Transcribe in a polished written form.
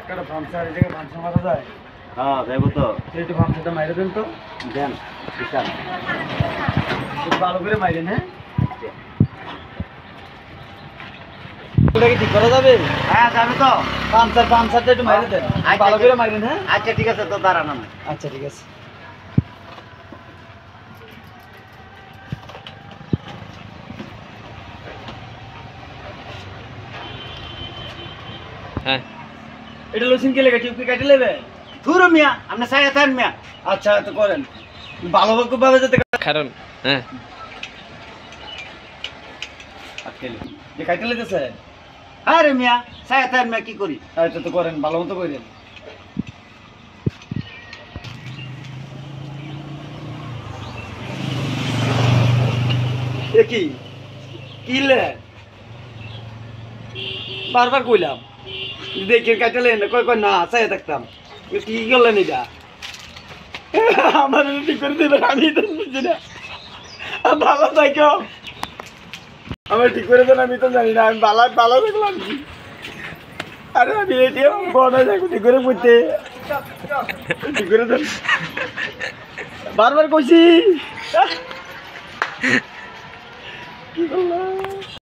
একটা ফাংশন এই জায়গায় ফাংশন মারা যায়। হ্যাঁ যাইবো তো। একটু ফাংশনটা মাইরে দেন তো। দেন বিশাল একটু ভালো করে মাইরেন। হ্যাঁ ওটা কি ঠিক করা যাবে? হ্যাঁ যাবে তো। পাঞ্চারটা একটু মাইরে দেন, ভালো করে মাইরেন। হ্যাঁ আচ্ছা ঠিক আছে, তো দাঁড়ান আমি। আচ্ছা ঠিক আছে। হ্যাঁ এটা লসিন কে লেগে টিউবকে কেটে নেবে? ধুর মিয়া, আপনি সাইয়া থাকেন মিয়া। আচ্ছা তো করেন ভালোভাবে যাতে কারণ হ্যাঁ যে কাটে লেগেছে। আরে মিয়া সাইয়া থাকেন মিয়া, কি করি? আচ্ছা তো করেন, ভালো মতো করেন। কি কিলে বারবার কইলাম দেখে কাটালেন, কই কই না চাই থাকতাম। কি করলেন এটা? আমার ঠিক করে দেবেন, আমি তো বুঝছি না। ভালো থাকো, আমার ঠিক করে দেন, আমি তো জানি না। আমি ভালো থাকলাম। আরে আমি এটিএম বড় যাই ঠিক করে বুঝতে, ঠিক করে দেন। বারবার কইছি কি করলাম।